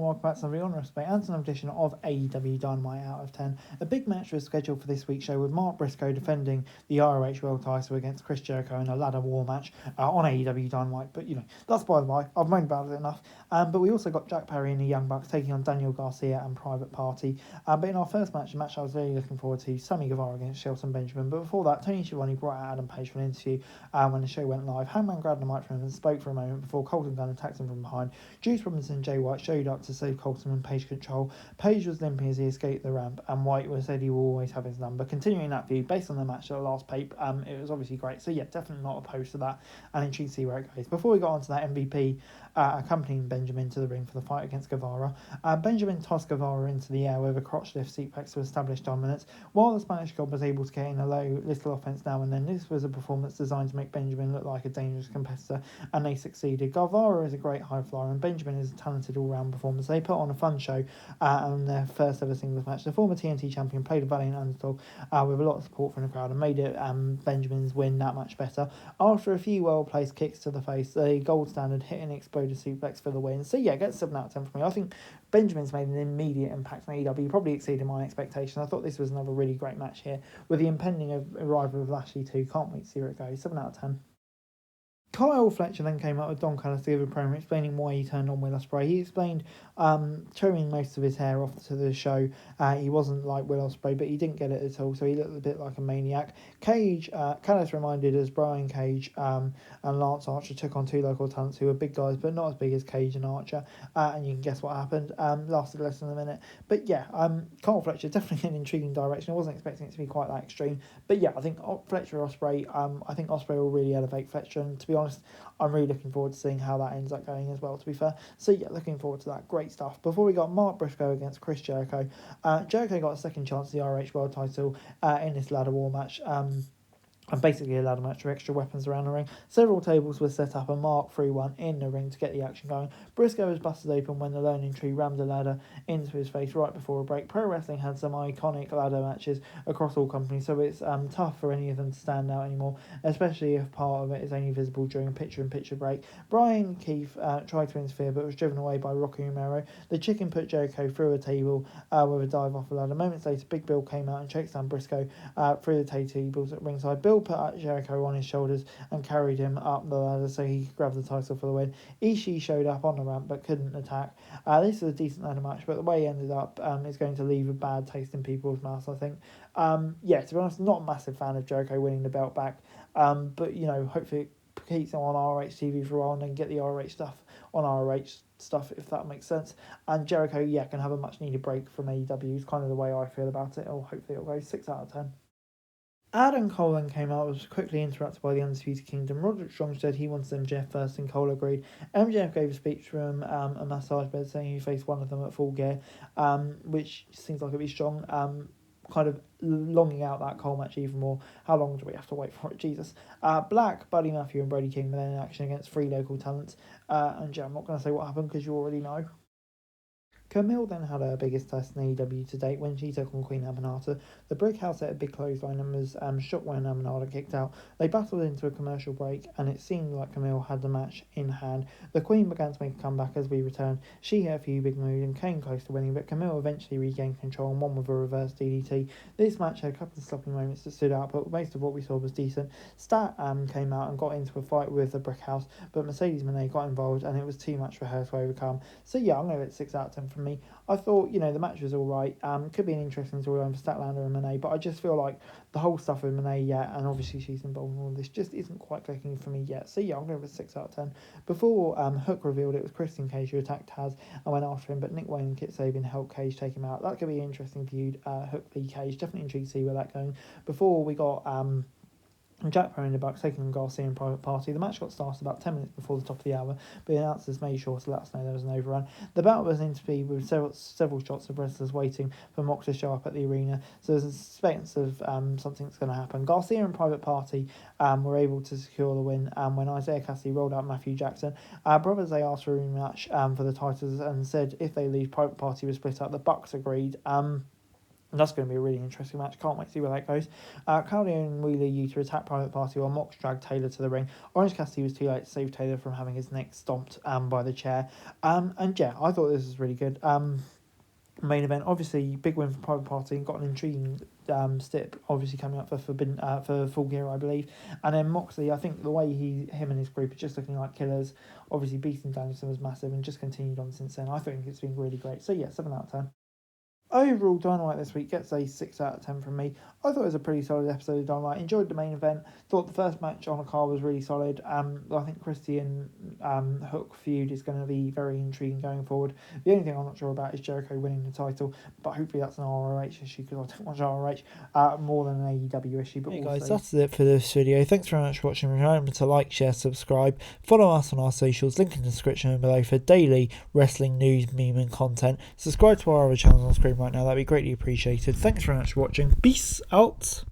welcome back to the Honourous Debate and an edition of AEW Dynamite Out of 10. A big match was scheduled for this week's show with Mark Briscoe defending the ROH World title against Chris Jericho in a ladder war match on AEW Dynamite. But, that's by the by. I've moaned about it enough. But we also got Jack Perry and the Young Bucks taking on Daniel Garcia and Private Party. But in our first match, the match I was really looking forward to, Sammy Guevara against Shelton Benjamin. But before that, Tony Schiavone brought out Adam Page for an interview when the show went live. Hangman grabbed the mic from him and spoke for a moment before Colton Gunn attacked him from behind. Juice Robinson and Jay White showed up to save Colton when Page control. Page was limping as he escaped the ramp, and White said he will always have his number. Continuing that view, based on the match at the last pape, it was obviously great. So yeah, definitely not opposed to that, and intrigued to see where it goes. Before we got on to that, MVP accompanying Benjamin to the ring for the fight against Guevara. Benjamin tossed Guevara into the air with a crotch lift suplex to establish dominance, while the Spanish God was able to get in a low little offense now and then. This was a performance designed to make Benjamin look like a dangerous competitor, and they succeeded. Guevara is a great high flyer, and Benjamin is a talented all-round performer. They put on a fun show on their first ever singles match. The former TNT champion played a valiant underdog with a lot of support from the crowd and made it Benjamin's win that much better. After a few well-placed kicks to the face, the gold standard hit an exploded suplex for the win. So yeah, get 7 out of 10 from me. I think Benjamin's made an immediate impact on AEW, probably exceeded my expectations. I thought this was another really great match here with the impending arrival of Lashley too. Can't wait to see where it goes. 7 out of 10. Kyle Fletcher then came up with Don Callis to give a promo explaining why he turned on Will Ospreay. He explained trimming most of his hair off to the show. He wasn't like Will Ospreay, but he didn't get it at all, so he looked a bit like a maniac. Callis reminded us Brian Cage and Lance Archer took on 2 local talents who were big guys, but not as big as Cage and Archer. And you can guess what happened. Lasted less than a minute. But yeah, Kyle Fletcher, definitely an intriguing direction. I wasn't expecting it to be quite that extreme. But yeah, I think Fletcher Ospreay, I think Ospreay will really elevate Fletcher, and to be honest, I'm really looking forward to seeing how that ends up going as well, to be fair. So yeah, looking forward to that. Great stuff. Before we got Mark Briscoe against Chris Jericho. Jericho got a second chance at the ROH World title in this ladder war match. And basically a ladder match with extra weapons around the ring. Several tables were set up and Mark threw one in the ring to get the action going. Briscoe was busted open when the Learning Tree rammed a ladder into his face right before a break. Pro Wrestling had some iconic ladder matches across all companies, so it's tough for any of them to stand out anymore, especially if part of it is only visible during a picture-in-picture break. Brian Keefe tried to interfere but was driven away by Rocky Romero. The Chicken put Jericho through a table with a dive off the ladder. Moments later, Big Bill came out and choked down Briscoe through the tables at ringside. Bill put Jericho on his shoulders and carried him up the ladder so he could grab the title for the win. Ishii showed up on the ramp but couldn't attack. This is a decent ladder match, but the way he ended up is going to leave a bad taste in people's mouths, I think. Yeah, to be honest, not a massive fan of Jericho winning the belt back, but hopefully it keeps him on ROH TV for a while and then get the ROH stuff on ROH stuff, if that makes sense. And Jericho, yeah, can have a much needed break from AEW. It's kind of the way I feel about it. Or hopefully it'll go 6 out of 10. Adam Cole then came out, was quickly interrupted by the Undisputed Kingdom. Roderick Strong said he wants MJF first, and Cole agreed. MJF gave a speech from a massage bed saying he faced one of them at Full Gear, which seems like it'd be strong. Kind of longing out that Cole match even more. How long do we have to wait for it? Jesus. Black, Buddy Matthew and Brody King were then in action against 3 local talents. And yeah, I'm not going to say what happened because you already know. Camille then had her biggest test in AEW to date when she took on Queen Aminata. The Brick House had a big clothesline and was shocked when Aminata kicked out. They battled into a commercial break and it seemed like Camille had the match in hand. The Queen began to make a comeback as we returned. She hit a few big moves and came close to winning, but Camille eventually regained control and won with a reverse DDT. This match had a couple of sloppy moments that stood out, but most of what we saw was decent. Stat came out and got into a fight with the Brick House, but Mercedes Moné got involved and it was too much for her to overcome. So yeah, I'm going to give it 6 out of 10 from me. I thought, the match was alright. Could be an interesting storyline for Statlander and Monet, but I just feel like the whole stuff with Monet yet, and obviously she's involved in all this, just isn't quite clicking for me yet. So yeah, I'm going to give it 6 out of 10. Before Hook revealed it was Christian Cage who attacked Taz and went after him, but Nick Wayne and Kit Sabian helped Cage take him out. That could be an interesting feud, Hook v Cage. Definitely intrigued to see where that's going. Before we got Jack Perry and the Bucks taking on Garcia and Private Party. The match got started about 10 minutes before the top of the hour, but the announcers made sure to let us know there was an overrun. The battle was in speed with several shots of wrestlers waiting for Mox to show up at the arena, so there's a suspense of something that's going to happen. Garcia and Private Party were able to secure the win when Isaiah Cassidy rolled out Matthew Jackson. Brothers, they asked for a rematch for the titles and said if they leave, Private Party was split up. The Bucks agreed. And that's going to be a really interesting match. Can't wait to see where that goes. Claudio and Wheeler Yuta attack Private Party while Mox dragged Taylor to the ring. Orange Cassidy was too late to save Taylor from having his neck stomped by the chair. And yeah, I thought this was really good. Main event, obviously, big win for Private Party and got an intriguing stip, obviously coming up for Full Gear, I believe. And then Moxley, I think the way him and his group are just looking like killers. Obviously, beating Danielson was massive and just continued on since then. I think it's been really great. So yeah, 7 out of 10. Overall, Dynamite this week gets a 6 out of 10 from me. I thought it was a pretty solid episode of Dynamite. Enjoyed the main event. Thought the first match on a card was really solid. I think Christy and Hook feud is going to be very intriguing going forward. The only thing I'm not sure about is Jericho winning the title, but hopefully that's an ROH issue because I don't watch ROH more than an AEW issue. But hey guys, that's it for this video. Thanks very much for watching. Remember to like, share, subscribe. Follow us on our socials. Link in the description below for daily wrestling news, meme and content. Subscribe to our other channels on screen right now. That'd be greatly appreciated. Thanks very much for watching. Peace out.